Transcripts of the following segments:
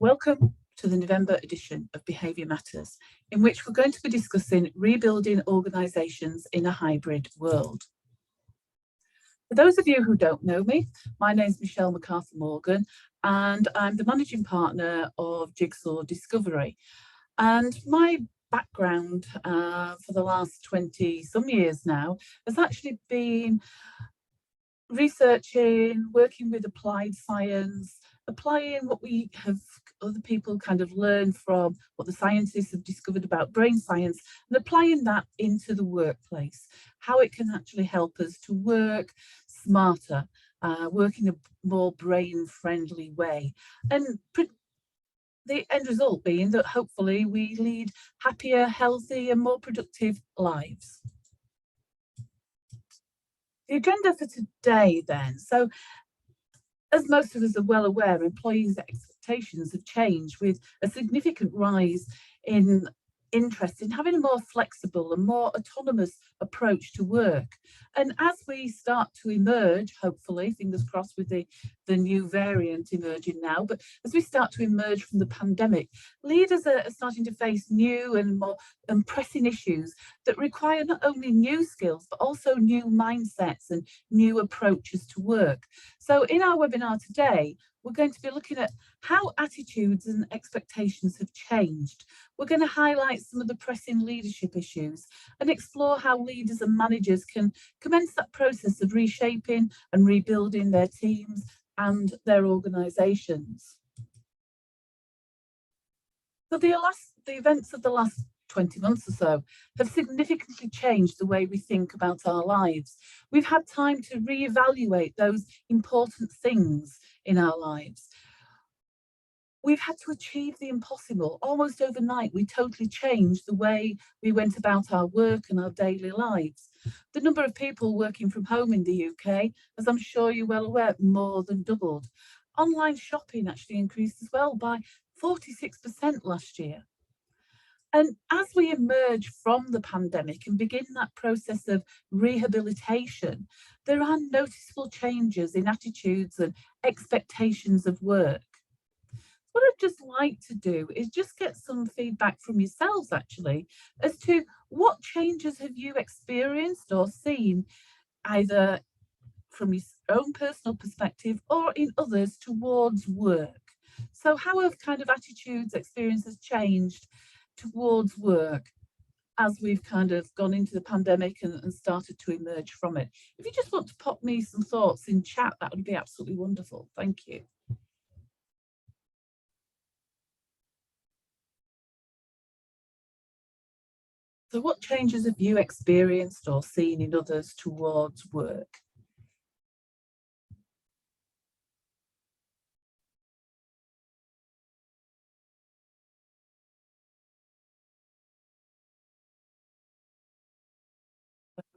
Welcome to the November edition of Behaviour Matters, in which we're going to be discussing rebuilding organisations in a hybrid world. For those of you who don't know me, my name is Michelle MacArthur Morgan, and I'm the managing partner of Jigsaw Discovery. And my background for the last 20 some years now has actually been researching, working with applied science, applying what we have other people kind of learned from what the scientists have discovered about brain science and applying that into the workplace, how it can actually help us to work smarter, work in a more brain-friendly way. And the end result being that hopefully we lead happier, healthy and more productive lives. The agenda for today then. So as most of us are well aware, employees' expectations have changed with a significant rise in interest in having a more flexible and more autonomous approach to work. And as we start to emerge, hopefully, fingers crossed with the new variant emerging now, but as we start to emerge from the pandemic, leaders are starting to face new and more pressing issues that require not only new skills, but also new mindsets and new approaches to work. So in our webinar today, we're going to be looking at how attitudes and expectations have changed. We're going to highlight some of the pressing leadership issues and explore how leaders and managers can commence that process of reshaping and rebuilding their teams and their organisations. So the events of the last 20 months or so have significantly changed the way we think about our lives. We've had time to reevaluate those important things in our lives. We've had to achieve the impossible. Almost overnight, we totally changed the way we went about our work and our daily lives. The number of people working from home in the UK, as I'm sure you're well aware, more than doubled. Online shopping actually increased as well by 46% last year. And as we emerge from the pandemic and begin that process of rehabilitation, there are noticeable changes in attitudes and expectations of work. What I'd just like to do is just get some feedback from yourselves actually as to what changes have you experienced or seen either from your own personal perspective or in others towards work. So how have kind of attitudes, experiences changed towards work as we've kind of gone into the pandemic and started to emerge from it? If you just want to pop me some thoughts in chat, that would be absolutely wonderful. Thank you. So what changes have you experienced or seen in others towards work?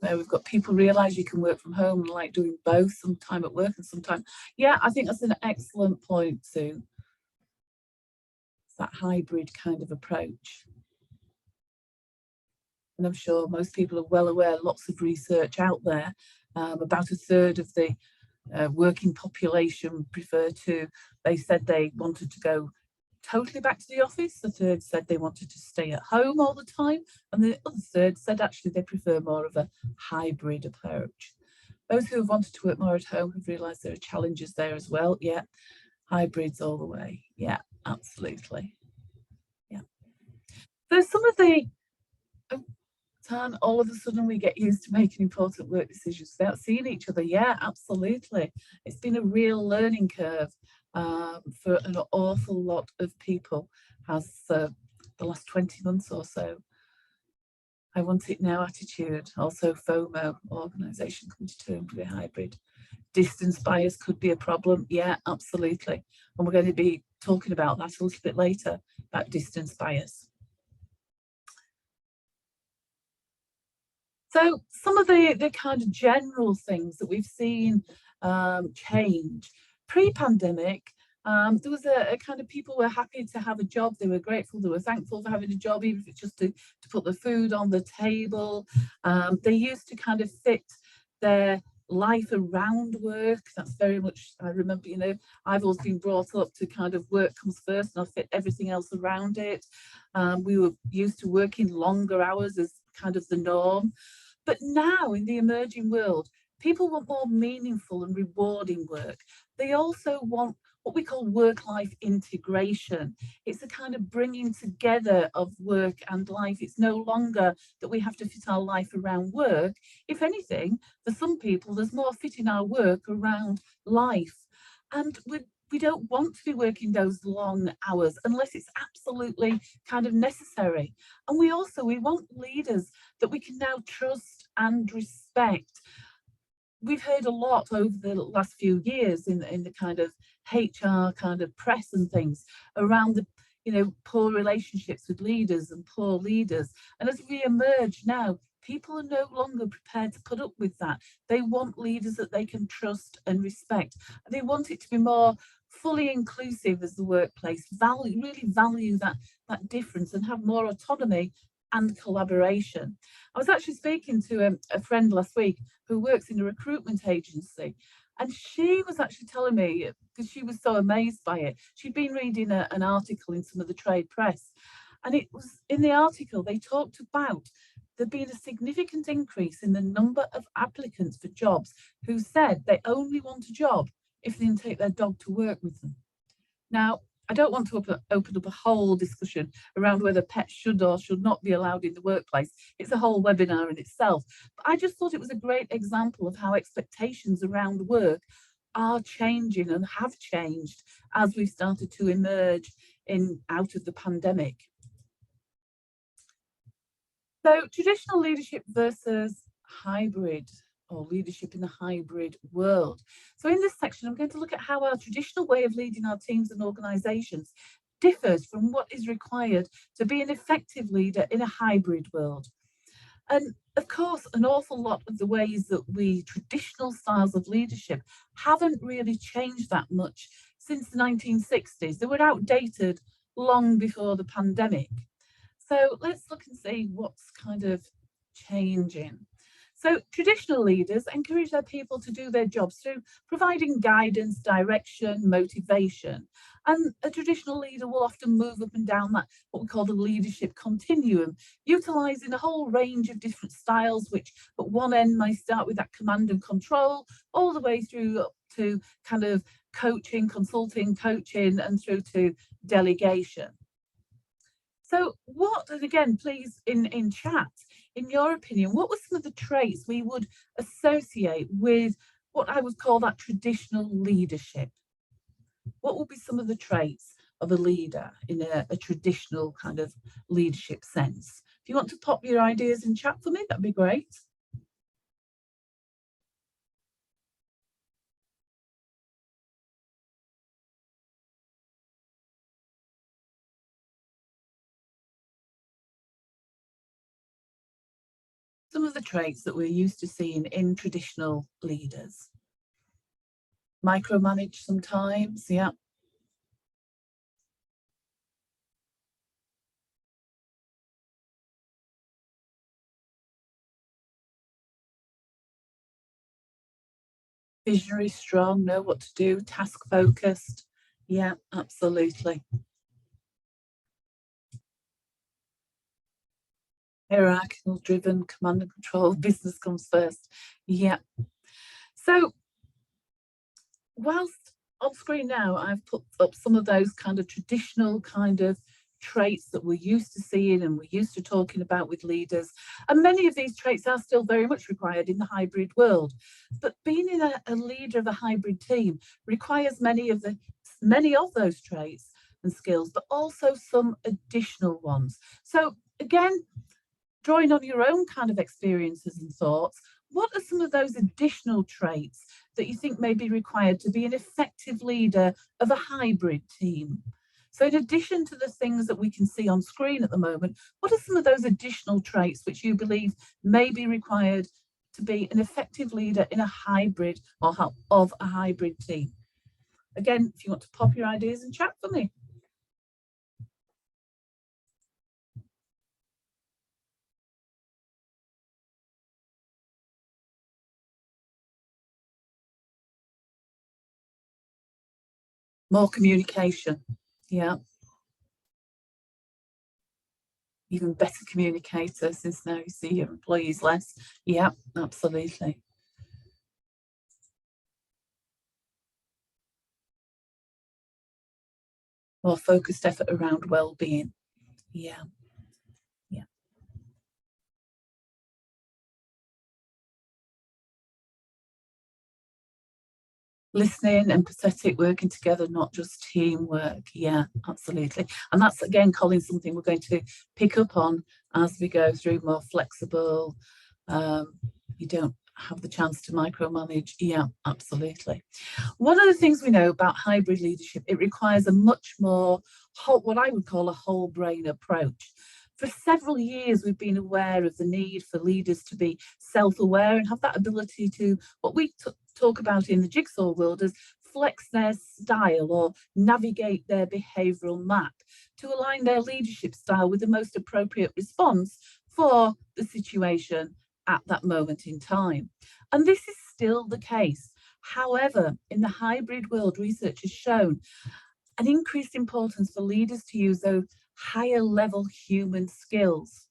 We've got people realise you can work from home and like doing both, some time at work and some time. Yeah, I think that's an excellent point, Sue. It's that hybrid kind of approach. And I'm sure most people are well aware, lots of research out there, about a third of the working population they said they wanted to go totally back to the office. The third said they wanted to stay at home all the time. And the other third said actually they prefer more of a hybrid approach. Those who have wanted to work more at home have realised there are challenges there as well. Yeah, hybrids all the way. Yeah, absolutely. Yeah. So some of the all of a sudden we get used to making important work decisions without seeing each other. Yeah, absolutely. It's been a real learning curve for an awful lot of people as the last 20 months or so. I want it now attitude, also FOMO, organisation coming to terms with a hybrid. Distance bias could be a problem. Yeah, absolutely. And we're going to be talking about that a little bit later, about distance bias. So some of the kind of general things that we've seen change. Pre-pandemic, there was a kind of people were happy to have a job, they were grateful, they were thankful for having a job, even if it's just to put the food on the table. They used to kind of fit their life around work. That's very much, I remember, I've always been brought up to kind of work comes first and I'll fit everything else around it. We were used to working longer hours as kind of the norm. But now in the emerging world, people want more meaningful and rewarding work. They also want what we call work-life integration. It's a kind of bringing together of work and life. It's no longer that we have to fit our life around work. If anything, for some people, there's more fitting our work around life. And we don't want to be working those long hours unless it's absolutely kind of necessary. And we want leaders that we can now trust and respect. We've heard a lot over the last few years in the kind of HR kind of press and things around the poor relationships with leaders and poor leaders. And as we emerge now, people are no longer prepared to put up with that. They want leaders that they can trust and respect. They want it to be more fully inclusive as the workplace, really value that difference and have more autonomy and collaboration. I was actually speaking to a friend last week who works in a recruitment agency, and she was actually telling me, because she was so amazed by it, she'd been reading an article in some of the trade press, and it was in the article they talked about there being a significant increase in the number of applicants for jobs who said they only want a job if they can take their dog to work with them. Now, I don't want to open up a whole discussion around whether pets should or should not be allowed in the workplace. It's a whole webinar in itself. But I just thought it was a great example of how expectations around work are changing and have changed as we've started to emerge out of the pandemic. So traditional leadership versus hybrid, or leadership in a hybrid world. So in this section, I'm going to look at how our traditional way of leading our teams and organisations differs from what is required to be an effective leader in a hybrid world. And of course, an awful lot of the ways that traditional styles of leadership haven't really changed that much since the 1960s. They were outdated long before the pandemic. So let's look and see what's kind of changing. So traditional leaders encourage their people to do their jobs through providing guidance, direction, motivation. And a traditional leader will often move up and down that, what we call the leadership continuum, utilising a whole range of different styles, which at one end may start with that command and control, all the way through to kind of coaching, consulting, coaching, and through to delegation. So what, and again, please in chat, in your opinion, what were some of the traits we would associate with what I would call that traditional leadership? What would be some of the traits of a leader in a traditional kind of leadership sense? If you want to pop your ideas in chat for me, that'd be great. Some of the traits that we're used to seeing in traditional leaders. Micromanage sometimes, yeah. Visionary, strong, know what to do, task focused. Yeah, absolutely. Hierarchical driven, command and control, business comes first. Yeah. So whilst on screen now, I've put up some of those kind of traditional kind of traits that we're used to seeing and we're used to talking about with leaders. And many of these traits are still very much required in the hybrid world. But being in a leader of a hybrid team requires many of those traits and skills, but also some additional ones. So again, drawing on your own kind of experiences and thoughts, what are some of those additional traits that you think may be required to be an effective leader of a hybrid team? So in addition to the things that we can see on screen at the moment, what are some of those additional traits which you believe may be required to be an effective leader in a hybrid or of a hybrid team? Again, if you want to pop your ideas in chat for me. More communication. Yeah. Even better communicator since now you see your employees less. Yeah, absolutely. More focused effort around well-being. Yeah, yeah. Listening, empathetic, working together, not just teamwork. Yeah, absolutely. And that's again, Colin, something we're going to pick up on as we go through more flexible. Um, you don't have the chance to micromanage. Yeah, absolutely. One of the things we know about hybrid leadership, it requires a much more what I would call a whole brain approach. For several years, we've been aware of the need for leaders to be self-aware and have that ability to, what we talk about in the jigsaw world as flex their style or navigate their behavioural map to align their leadership style with the most appropriate response for the situation at that moment in time. And this is still the case. However, in the hybrid world, research has shown an increased importance for leaders to use those higher level human skills.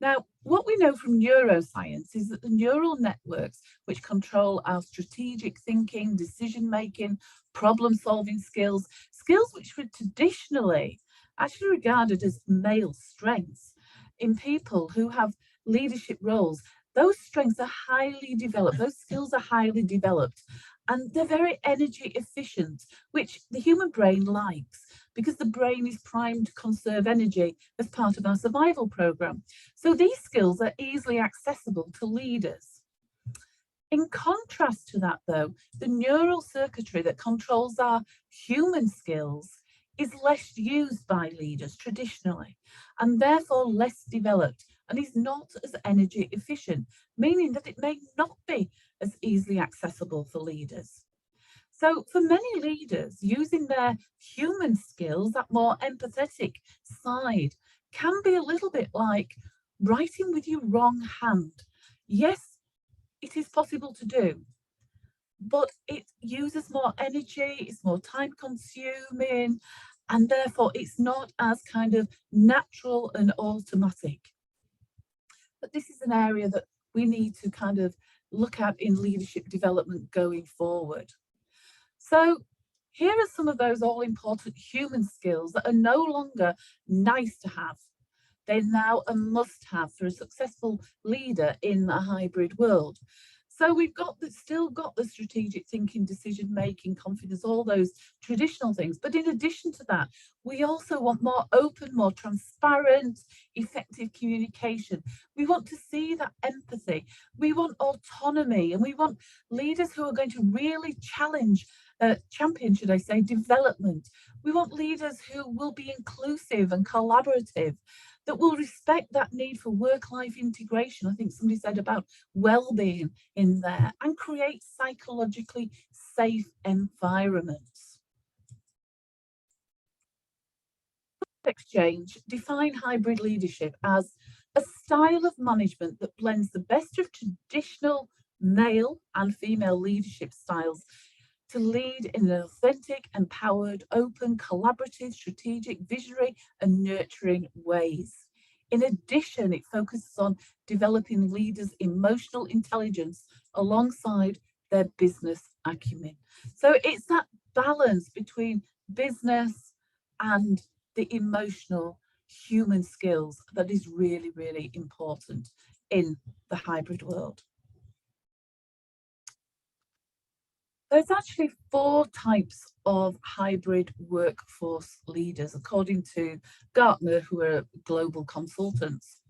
Now, what we know from neuroscience is that the neural networks which control our strategic thinking, decision making, problem solving skills, skills which were traditionally actually regarded as male strengths in people who have leadership roles, those strengths are highly developed, those skills are highly developed, and they're very energy efficient, which the human brain likes because the brain is primed to conserve energy as part of our survival program. So these skills are easily accessible to leaders. In contrast to that, though, the neural circuitry that controls our human skills is less used by leaders traditionally, and therefore less developed, and is not as energy efficient, meaning that it may not be as easily accessible for leaders. So for many leaders, using their human skills, that more empathetic side, can be a little bit like writing with your wrong hand. Yes, it is possible to do, but it uses more energy, it's more time consuming, and therefore it's not as kind of natural and automatic. But this is an area that we need to kind of look at in leadership development going forward. So here are some of those all important human skills that are no longer nice to have. They're now a must have for a successful leader in a hybrid world. So we've still got the strategic thinking, decision making, confidence, all those traditional things. But in addition to that, we also want more open, more transparent, effective communication. We want to see that empathy. We want autonomy, and we want leaders who are going to really champion, should I say, development. We want leaders who will be inclusive and collaborative, that will respect that need for work-life integration. I think somebody said about well-being in there, and create psychologically safe environments. Exchange define hybrid leadership as a style of management that blends the best of traditional male and female leadership styles to lead in an authentic, empowered, open, collaborative, strategic, visionary, and nurturing ways. In addition, it focuses on developing leaders' emotional intelligence alongside their business acumen. So it's that balance between business and the emotional human skills that is really, really important in the hybrid world. There's actually 4 types of hybrid workforce leaders, according to Gartner, who are global consultants.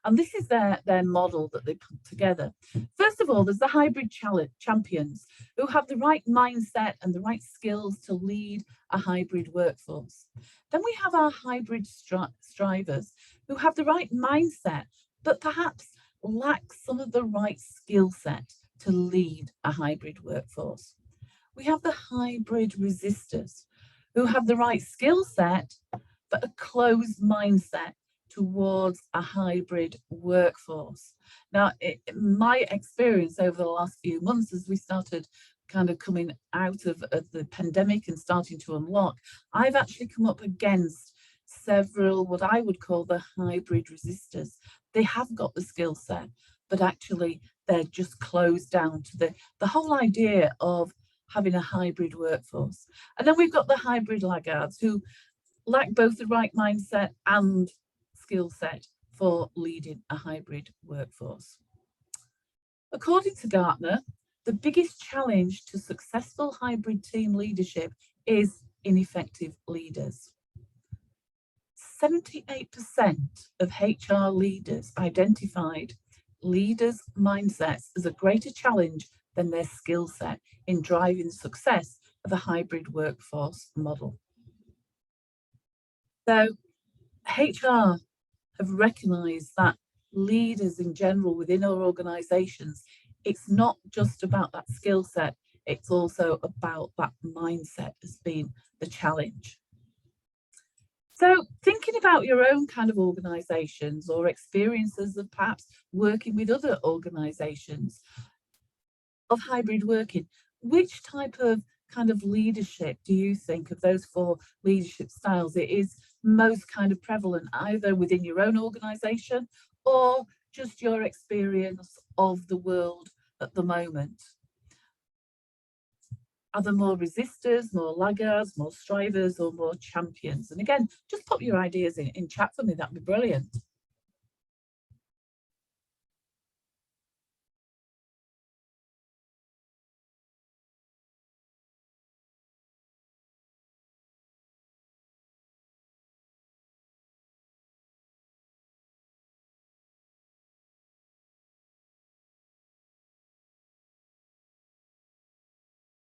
And this is their model that they put together. First of all, there's the hybrid champions who have the right mindset and the right skills to lead a hybrid workforce. Then we have our hybrid strivers who have the right mindset, but perhaps lack some of the right skill set to lead a hybrid workforce. We have the hybrid resistors who have the right skill set, but a closed mindset towards a hybrid workforce. Now, my experience over the last few months as we started kind of coming out of the pandemic and starting to unlock, I've actually come up against several what I would call the hybrid resistors. They have got the skill set, but actually they're just closed down to the whole idea of having a hybrid workforce. And then we've got the hybrid laggards who lack both the right mindset and skill set for leading a hybrid workforce. According to Gartner, the biggest challenge to successful hybrid team leadership is ineffective leaders. 78% of HR leaders identified leaders' mindsets as a greater challenge than their skill set in driving success of a hybrid workforce model. So HR have recognised that leaders in general within our organisations, it's not just about that skill set, it's also about that mindset as being the challenge. So thinking about your own kind of organisations or experiences of perhaps working with other organisations of hybrid working, which type of kind of leadership do you think of those 4 leadership styles it is most kind of prevalent, either within your own organisation or just your experience of the world at the moment? Are there more resistors, more laggards, more strivers, or more champions? And again, just pop your ideas in chat for me, that'd be brilliant.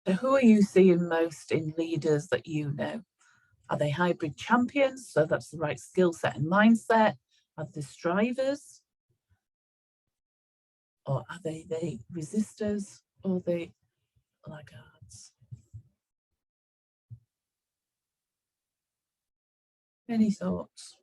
So who are you seeing most in leaders that you know? Are they hybrid champions? So that's the right skill set and mindset. Are they strivers? Or are they the resistors or the laggards? Any thoughts?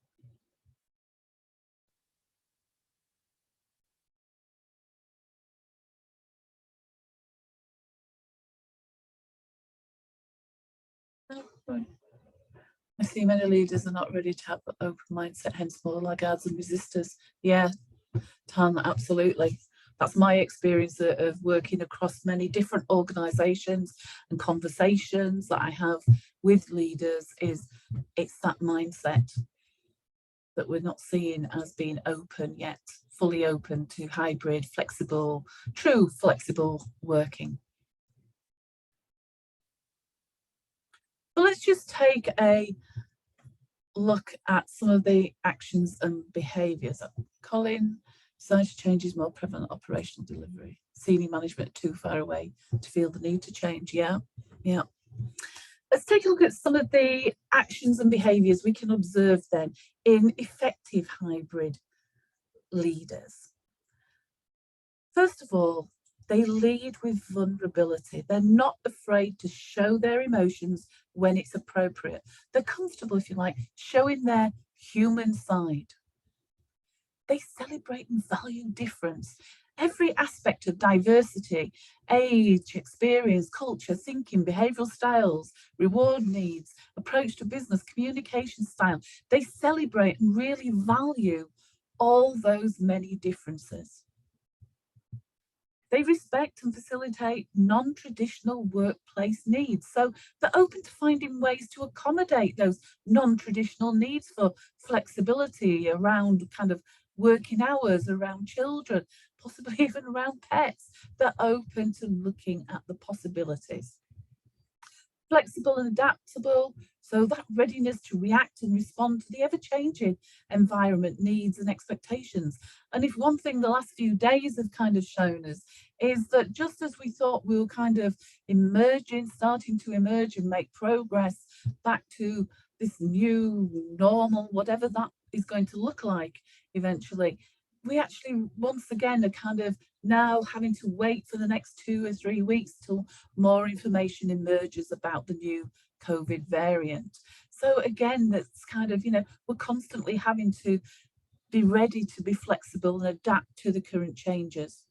No? Right. I see many leaders are not ready to have an open mindset, hence more laggards and resistors. Yeah, Tan, absolutely. That's my experience of working across many different organisations and conversations that I have with leaders is it's that mindset that we're not seeing as being open yet, fully open to hybrid, flexible, true flexible working. But let's just take a look at some of the actions and behaviours. Colin decided to change is more prevalent operational delivery. Senior management too far away to feel the need to change. Yeah. Let's take a look at some of the actions and behaviours we can observe then in effective hybrid leaders. First of all, they lead with vulnerability. They're not afraid to show their emotions when it's appropriate. They're comfortable, if you like, showing their human side. They celebrate and value difference. Every aspect of diversity, age, experience, culture, thinking, behavioural styles, reward needs, approach to business, communication style. They celebrate and really value all those many differences. They respect and facilitate non-traditional workplace needs. So they're open to finding ways to accommodate those non-traditional needs for flexibility around kind of working hours, around children, possibly even around pets. They're open to looking at the possibilities. Flexible and adaptable, so that readiness to react and respond to the ever-changing environment needs and expectations. And if one thing the last few days have kind of shown us is that just as we thought we were kind of starting to emerge and make progress back to this new normal, whatever that is going to look like eventually, we actually once again are kind of now having to wait for the next 2 or 3 weeks till more information emerges about the new COVID variant. So again, that's kind of, we're constantly having to be ready to be flexible and adapt to the current changes.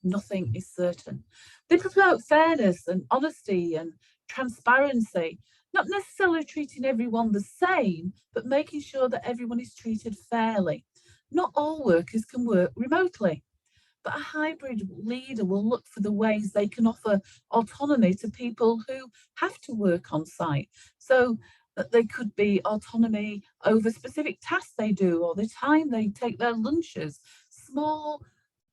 nothing is certain. They promote fairness and honesty and transparency, not necessarily treating everyone the same, but making sure that everyone is treated fairly. Not all workers can work remotely, but a hybrid leader will look for the ways they can offer autonomy to people who have to work on site. So that they could be autonomy over specific tasks they do or the time they take their lunches. Small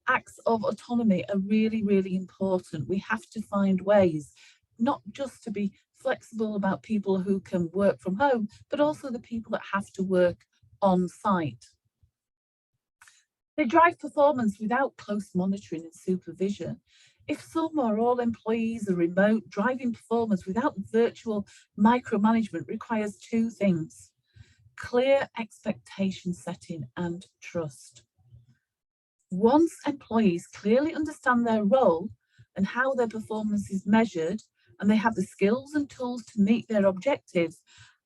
acts of autonomy are really, really important. We have to find ways not just to be flexible about people who can work from home, but also the people that have to work on site. They drive performance without close monitoring and supervision. If some or all employees are remote, driving performance without virtual micromanagement requires two things: clear expectation setting and trust. Once employees clearly understand their role and how their performance is measured, and they have the skills and tools to meet their objectives,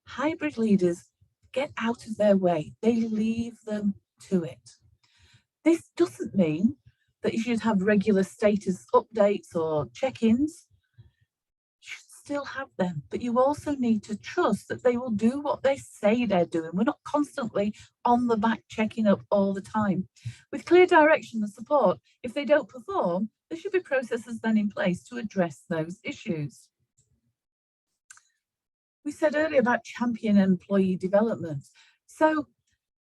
hybrid leaders get out of their way. They leave them to it. This doesn't mean that you should have regular status updates or check-ins. You should still have them, but you also need to trust that they will do what they say they're doing. We're not constantly on the back checking up all the time. With clear direction and support, if they don't perform, there should be processes then in place to address those issues. We said earlier about champion employee development. So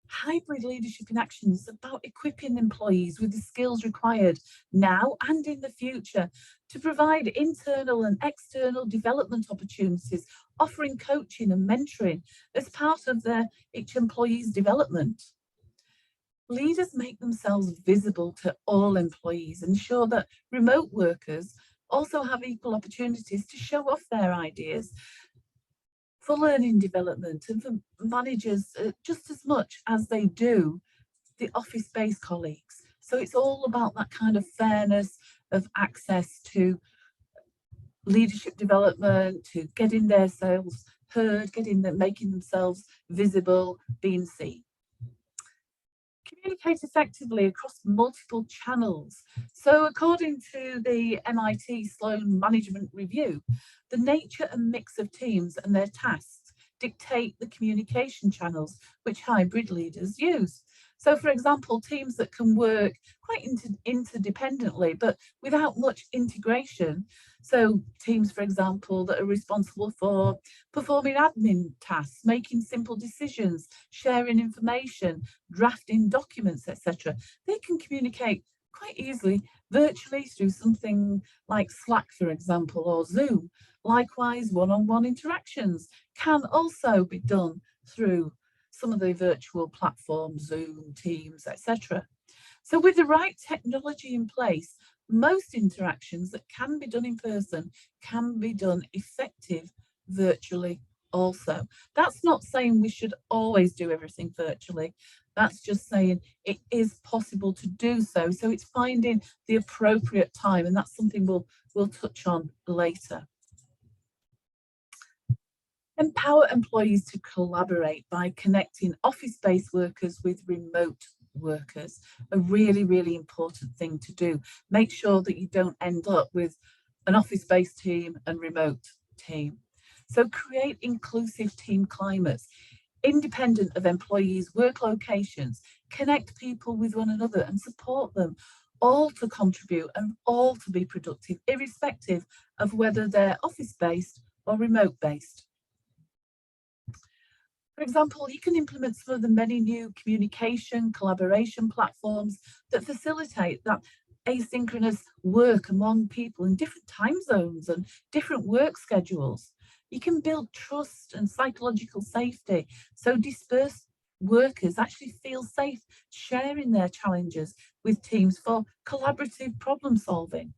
hybrid leadership in action is about equipping employees with the skills required now and in the future to provide internal and external development opportunities, offering coaching and mentoring as part of each employee's development. Leaders make themselves visible to all employees, ensure that remote workers also have equal opportunities to show off their ideas for learning development and for managers just as much as they do the office-based colleagues. So it's all about that kind of fairness of access to leadership development, to getting their selves heard, making themselves visible, being seen. Communicate effectively across multiple channels. So according to the MIT Sloan Management Review, the nature and mix of teams and their tasks dictate the communication channels which hybrid leaders use. So for example, teams that can work quite interdependently, but without much integration. So teams, for example, that are responsible for performing admin tasks, making simple decisions, sharing information, drafting documents, etc. They can communicate quite easily virtually through something like Slack, for example, or Zoom. Likewise, one-on-one interactions can also be done through some of the virtual platforms, Zoom, Teams, etc. So with the right technology in place, most interactions that can be done in person can be done effective virtually also. That's not saying we should always do everything virtually. That's just saying it is possible to do so. So it's finding the appropriate time, and that's something we'll touch on later. Empower employees to collaborate by connecting office-based workers with remote workers. A really, really important thing to do. Make sure that you don't end up with an office-based team and remote team. So create inclusive team climates, independent of employees' work locations, connect people with one another and support them, all to contribute and all to be productive, irrespective of whether they're office-based or remote-based. For example, you can implement some of the many new communication, collaboration platforms that facilitate that asynchronous work among people in different time zones and different work schedules. You can build trust and psychological safety, so dispersed workers actually feel safe sharing their challenges with teams for collaborative problem solving.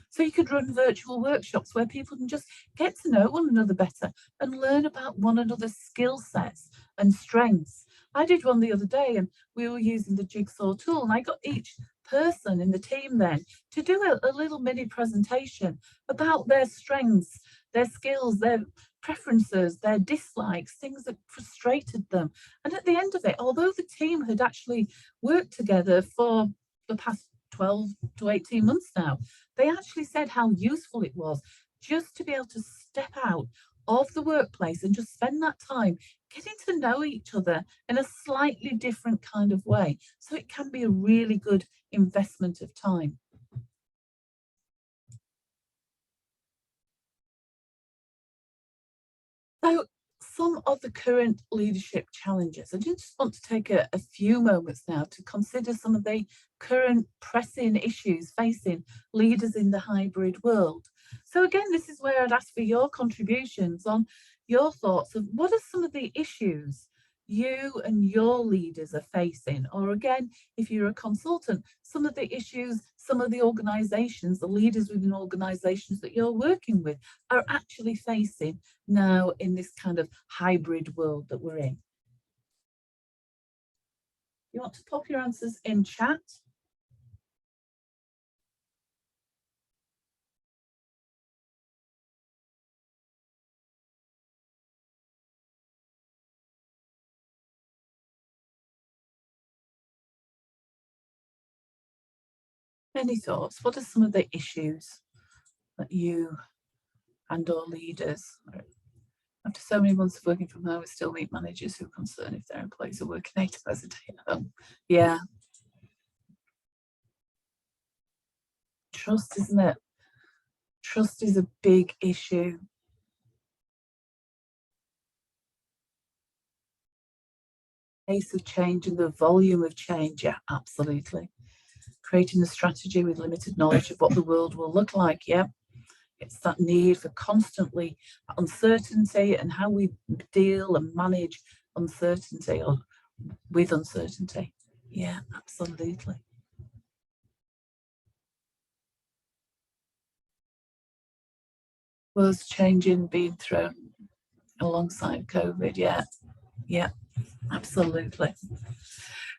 So you could run virtual workshops where people can just get to know one another better and learn about one another's skill sets and strengths. I did one the other day and we were using the Jigsaw tool, and I got each person in the team then to do a little mini presentation about their strengths, their skills, their preferences, their dislikes, things that frustrated them. And at the end of it, although the team had actually worked together for the past 12 to 18 months now, they actually said how useful it was just to be able to step out of the workplace and just spend that time getting to know each other in a slightly different kind of way. So it can be a really good investment of time. So some of the current leadership challenges, I just want to take a few moments now to consider some of the current pressing issues facing leaders in the hybrid world. So again, this is where I'd ask for your contributions on your thoughts of what are some of the issues you and your leaders are facing, or again, if you're a consultant, some of the issues some of the organizations, the leaders within organizations that you're working with are actually facing now in this kind of hybrid world that we're in. You want to pop your answers in chat? Any thoughts? What are some of the issues that you and or leaders, after so many months of working from home, we still meet managers who are concerned if their employees are working 8 hours a day at home? Yeah, trust, isn't it? Trust is a big issue. Pace of change and the volume of change, yeah, absolutely. Creating a strategy with limited knowledge of what the world will look like, yeah. It's that need for constantly uncertainty and how we deal and manage uncertainty or with uncertainty. Yeah, absolutely. Was changing being thrown alongside COVID, yeah, yeah, absolutely.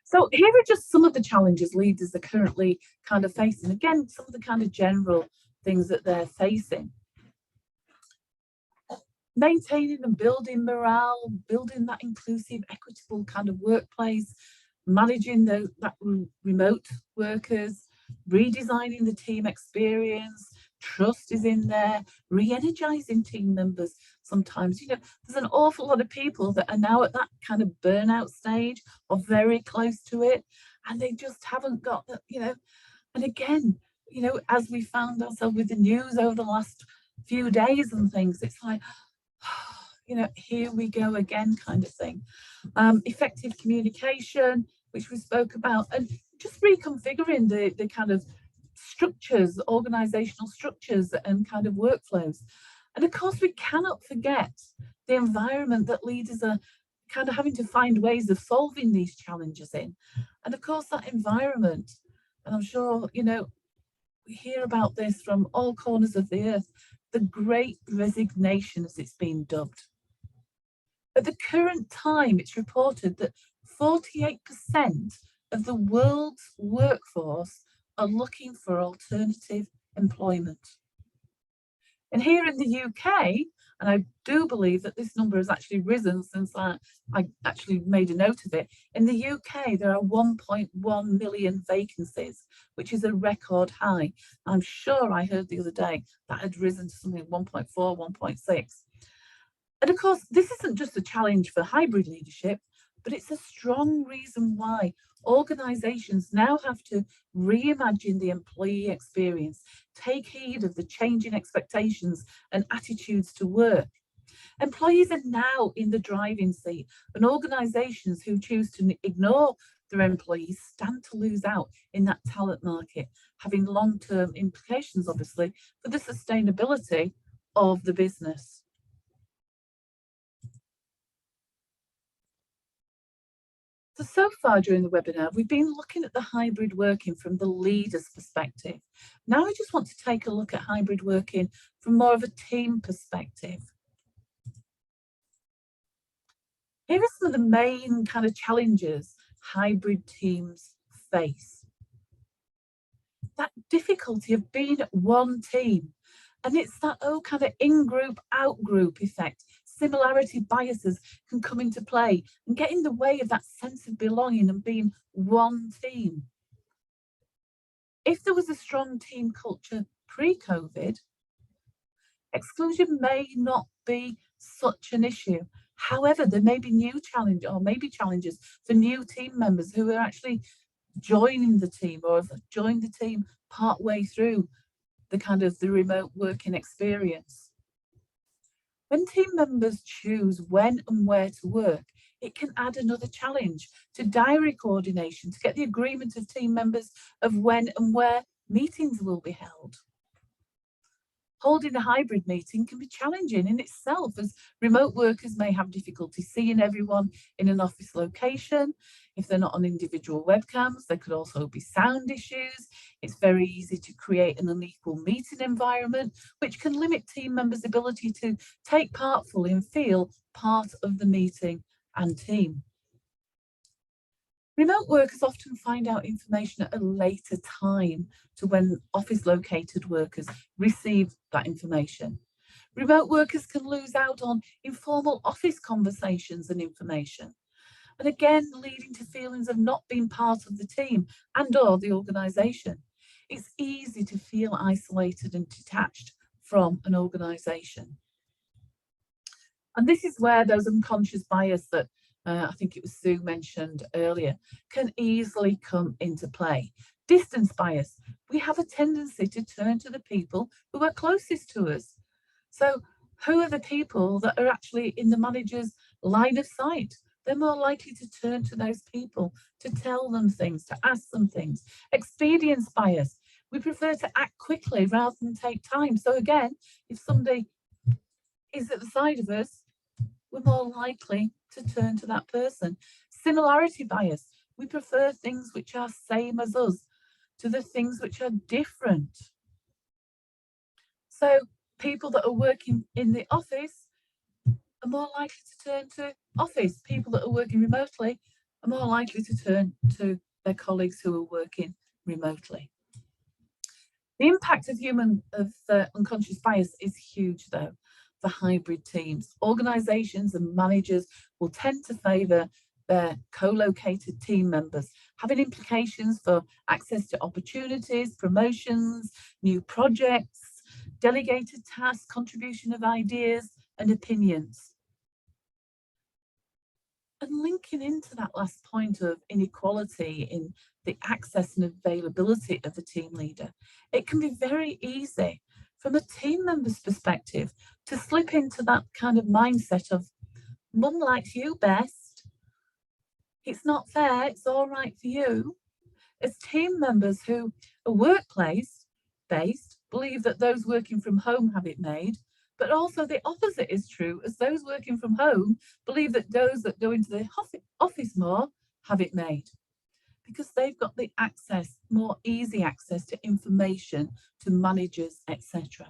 So here are just some of the challenges leaders are currently kind of facing. Again, some of the kind of general things that they're facing. Maintaining and building morale, building that inclusive, equitable kind of workplace, managing that remote workers, redesigning the team experience, trust is in there, re-energizing team members. Sometimes, you know, there's an awful lot of people that are now at that kind of burnout stage or very close to it, and they just haven't got that, you know. And again, you know, as we found ourselves with the news over the last few days and things, it's like, you know, here we go again kind of thing. Effective communication, which we spoke about, and just reconfiguring the kind of structures, organizational structures and kind of workflows. And of course, we cannot forget the environment that leaders are kind of having to find ways of solving these challenges in. And of course, that environment, and I'm sure, you know, we hear about this from all corners of the earth, the great resignation as it's been dubbed. At the current time, it's reported that 48% of the world's workforce are looking for alternative employment. And here in the UK, and I do believe that this number has actually risen since I actually made a note of it. In the UK, there are 1.1 million vacancies, which is a record high. I'm sure I heard the other day that had risen to something 1.4, 1.6. And of course, this isn't just a challenge for hybrid leadership, but it's a strong reason why organizations now have to reimagine the employee experience, take heed of the changing expectations and attitudes to work. Employees are now in the driving seat, and organizations who choose to ignore their employees stand to lose out in that talent market, having long-term implications, obviously, for the sustainability of the business. So far during the webinar, we've been looking at the hybrid working from the leader's perspective. Now I just want to take a look at hybrid working from more of a team perspective. Here are some of the main kind of challenges hybrid teams face. That difficulty of being one team. And it's that kind of in-group, out-group effect. Similarity biases can come into play and get in the way of that sense of belonging and being one team. If there was a strong team culture pre-COVID, exclusion may not be such an issue. However, there may be new challenge or maybe challenges for new team members who are actually joining the team or have joined the team part way through the remote working experience. When team members choose when and where to work, it can add another challenge to diary coordination to get the agreement of team members of when and where meetings will be held. Holding a hybrid meeting can be challenging in itself, as remote workers may have difficulty seeing everyone in an office location. If they're not on individual webcams, there could also be sound issues. It's very easy to create an unequal meeting environment, which can limit team members' ability to take part fully and feel part of the meeting and team. Remote workers often find out information at a later time to when office located workers receive that information. Remote workers can lose out on informal office conversations and information, and again leading to feelings of not being part of the team and or the organisation. It's easy to feel isolated and detached from an organisation. And this is where those unconscious bias that I think it was Sue mentioned earlier, can easily come into play. Distance bias. We have a tendency to turn to the people who are closest to us. So who are the people that are actually in the manager's line of sight? They're more likely to turn to those people to tell them things, to ask them things. Expedience bias. We prefer to act quickly rather than take time. So again, if somebody is at the side of us, we're more likely to turn to that person. Similarity bias. We prefer things which are same as us to the things which are different. So people that are working in the office are more likely to turn to office. People that are working remotely are more likely to turn to their colleagues who are working remotely. The impact of unconscious bias is huge, though, for hybrid teams. Organisations and managers will tend to favour their co-located team members, having implications for access to opportunities, promotions, new projects, delegated tasks, contribution of ideas and opinions. And linking into that last point of inequality in the access and availability of the team leader, it can be very easy from a team member's perspective to slip into that kind of mindset of, Mum likes you best. It's not fair, it's all right for you. As team members who are workplace based believe that those working from home have it made, but also the opposite is true, as those working from home believe that those that go into the office more have it made, because they've got the access, more easy access to information, to managers, etc.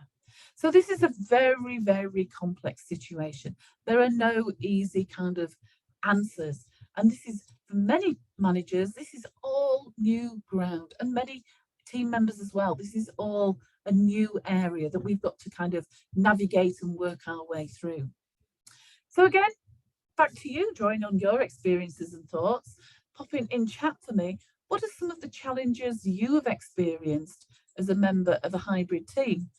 So this is a very, very complex situation. There are no easy kind of answers. And this is, for many managers, this is all new ground, and many team members as well. This is all a new area that we've got to kind of navigate and work our way through. So again, back to you, drawing on your experiences and thoughts, popping in chat for me. What are some of the challenges you have experienced as a member of a hybrid team?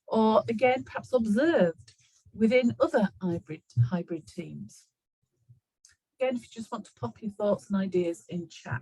Or again, perhaps observed within other hybrid teams? Again, if you just want to pop your thoughts and ideas in chat.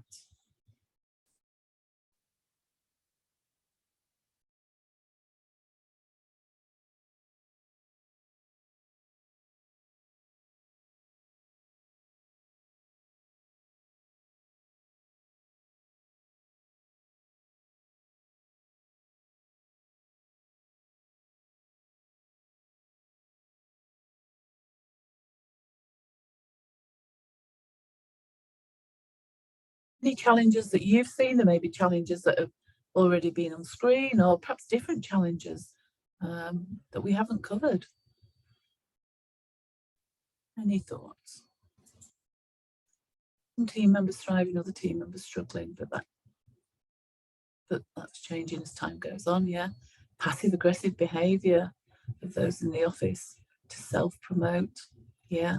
Any challenges that you've seen? There may be challenges that have already been on screen, or perhaps different challenges that we haven't covered. Any thoughts? Some team members thriving, other team members struggling, but that's changing as time goes on. Yeah, passive aggressive behaviour of those in the office to self-promote. Yeah.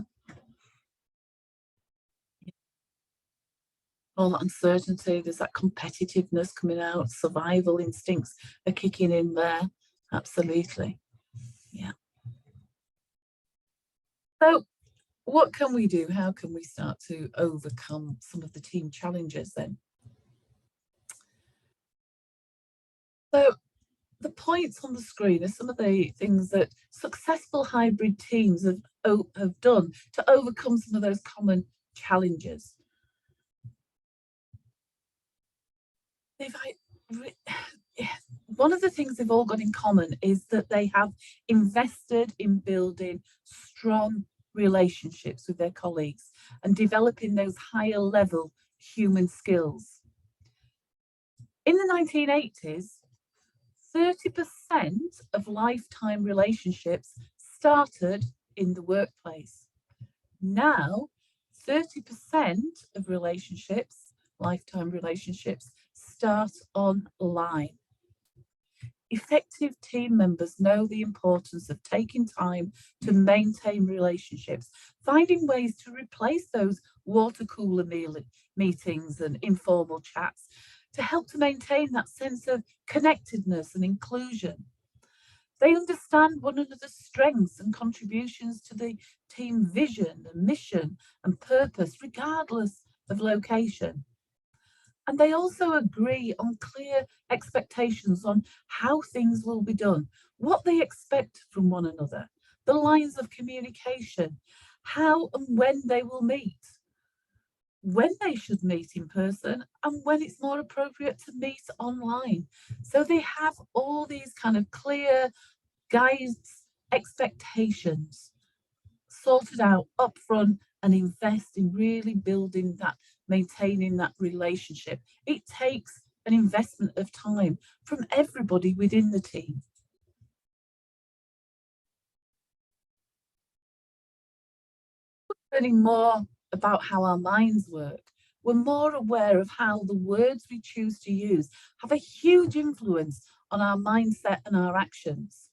all that uncertainty, there's that competitiveness coming out, survival instincts are kicking in there. Absolutely. Yeah. So what can we do? How can we start to overcome some of the team challenges then? So the points on the screen are some of the things that successful hybrid teams have done to overcome some of those common challenges. One of the things they've all got in common is that they have invested in building strong relationships with their colleagues and developing those higher level human skills. In the 1980s, 30% of lifetime relationships started in the workplace. Now, 30% of relationships, lifetime relationships, start online. Effective team members know the importance of taking time to maintain relationships, finding ways to replace those water cooler meetings and informal chats to help to maintain that sense of connectedness and inclusion. They understand one another's strengths and contributions to the team vision and mission and purpose, regardless of location. And they also agree on clear expectations on how things will be done, what they expect from one another, the lines of communication, how and when they will meet, when they should meet in person, and when it's more appropriate to meet online. So they have all these kind of clear guides, expectations sorted out upfront and invest in really building that, maintaining that relationship. It takes an investment of time from everybody within the team. Learning more about how our minds work, we're more aware of how the words we choose to use have a huge influence on our mindset and our actions.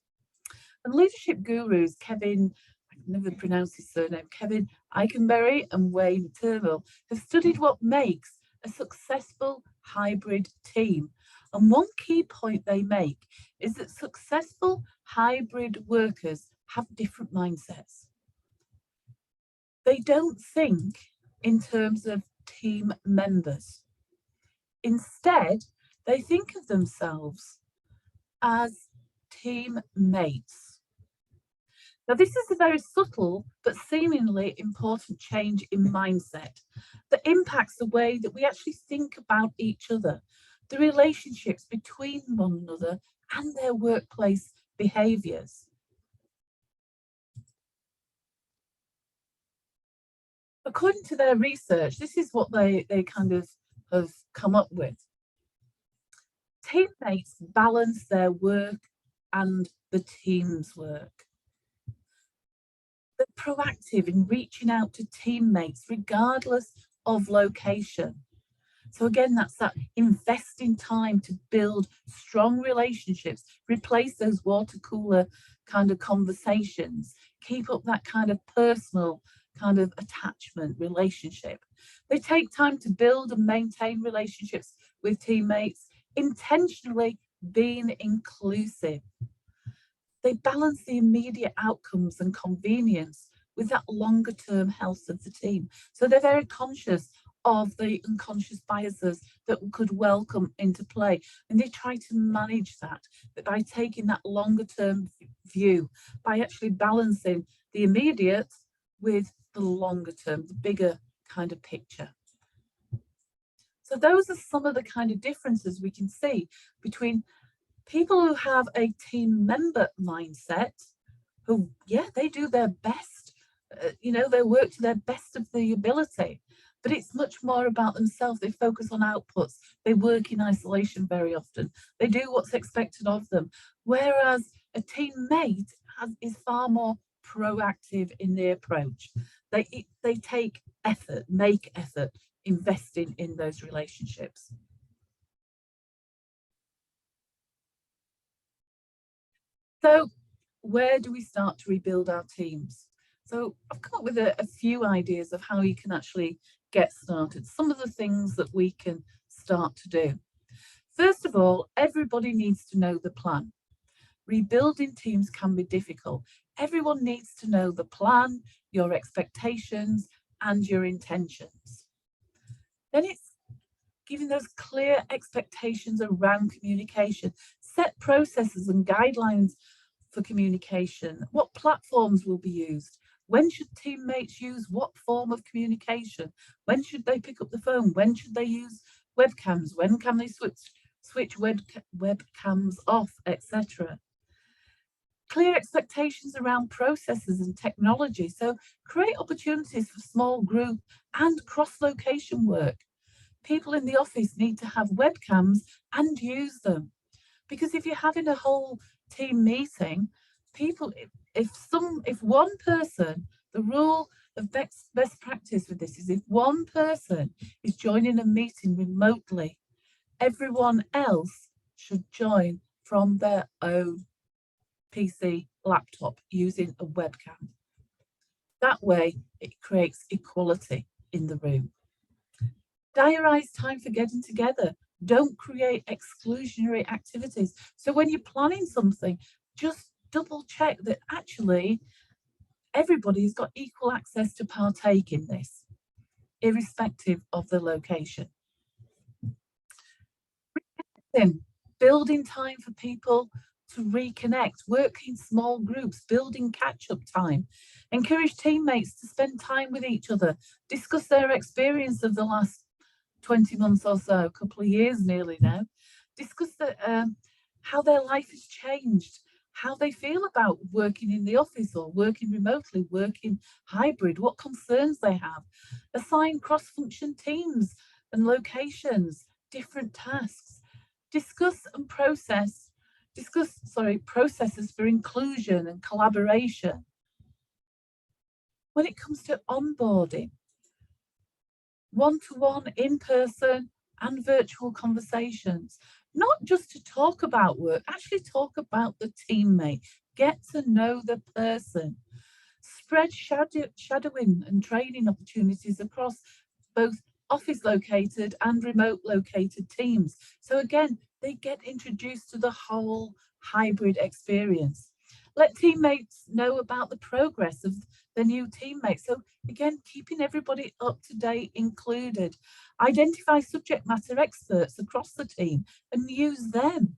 And leadership gurus Kevin, I can never pronounce his surname, Kevin Eikenberry and Wayne Turnbull have studied what makes a successful hybrid team. And one key point they make is that successful hybrid workers have different mindsets. They don't think in terms of team members. Instead, they think of themselves as teammates. Now, this is a very subtle but seemingly important change in mindset that impacts the way that we actually think about each other, the relationships between one another, and their workplace behaviours. According to their research, this is what they kind of have come up with. Teammates balance their work and the team's work. They're proactive in reaching out to teammates regardless of location. So again, that's that investing time to build strong relationships, replace those water cooler kind of conversations, keep up that kind of personal kind of attachment relationship. They take time to build and maintain relationships with teammates, intentionally being inclusive. They balance the immediate outcomes and convenience with that longer term health of the team. So they're very conscious of the unconscious biases that could well come into play. And they try to manage that by taking that longer term view, by actually balancing the immediate with the longer term, the bigger kind of picture. So those are some of the kind of differences we can see between people who have a team member mindset, who, yeah, they do their best, they work to their best of the ability, but it's much more about themselves. They focus on outputs. They work in isolation very often. They do what's expected of them. Whereas a teammate is far more proactive in their approach. They take effort, make effort, investing in those relationships. So where do we start to rebuild our teams? So I've come up with a few ideas of how you can actually get started. Some of the things that we can start to do. First of all, everybody needs to know the plan. Rebuilding teams can be difficult. Everyone needs to know the plan, your expectations, and your intentions. Then it's giving those clear expectations around communication. Set processes and guidelines for communication. What platforms will be used? When should teammates use what form of communication? When should they pick up the phone? When should they use webcams? When can they switch webcams off, etc.? Clear expectations around processes and technology. So create opportunities for small group and cross-location work. People in the office need to have webcams and use them. Because if you're having a whole team meeting, people, if one person, the rule of best practice with this is if one person is joining a meeting remotely, everyone else should join from their own PC, laptop, using a webcam. That way, it creates equality in the room. Diarise time for getting together. Don't create exclusionary activities. So when you're planning something, just double check that actually everybody's got equal access to partake in this, irrespective of the location. Building time for people to reconnect, work in small groups, building catch-up time. Encourage teammates to spend time with each other, discuss their experience of the last 20 months or so, a couple of years nearly now. Discuss how their life has changed, how they feel about working in the office or working remotely, working hybrid, what concerns they have. Assign cross-function teams and locations, different tasks. Discuss processes for inclusion and collaboration. When it comes to onboarding, one-to-one, in-person and virtual conversations, not just to talk about work, actually talk about the teammate, get to know the person. Spread shadowing and training opportunities across both office located and remote located teams. So again, they get introduced to the whole hybrid experience. Let teammates know about the progress of the new teammates. So again, keeping everybody up to date included. Identify subject matter experts across the team and use them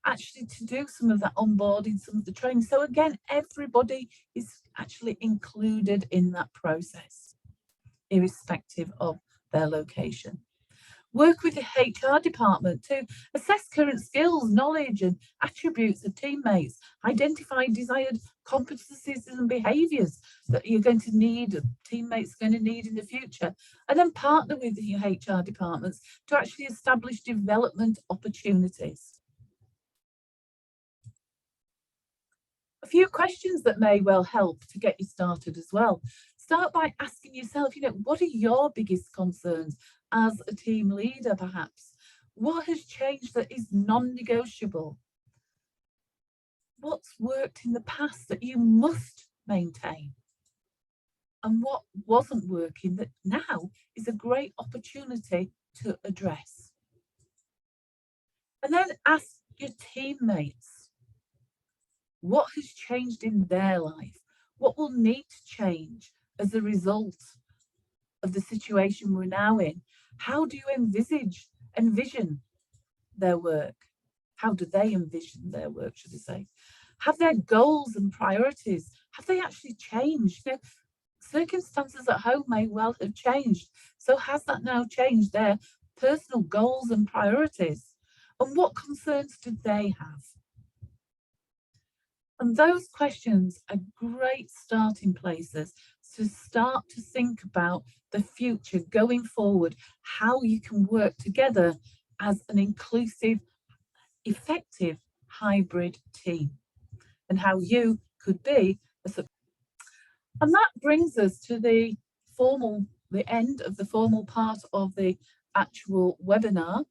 actually to do some of that onboarding, some of the training. So again, everybody is actually included in that process, irrespective of their location. Work with the HR department to assess current skills, knowledge and attributes of teammates, identify desired competencies and behaviours that you're going to need, teammates are going to need in the future, and then partner with your HR departments to actually establish development opportunities. A few questions that may well help to get you started as well. Start by asking yourself, what are your biggest concerns as a team leader, perhaps? What has changed that is non-negotiable? What's worked in the past that you must maintain? And what wasn't working that now is a great opportunity to address? And then ask your teammates, what has changed in their life? What will need to change as a result of the situation we're now in? How do you envision their work? How do they envision their work, should I say? Have their goals and priorities, have they actually changed? Circumstances at home may well have changed. So has that now changed their personal goals and priorities? And what concerns do they have? And those questions are great starting places to start to think about the future going forward, how you can work together as an inclusive, effective hybrid team, and how you could be a success. And that brings us to the end of the formal part of the actual webinar.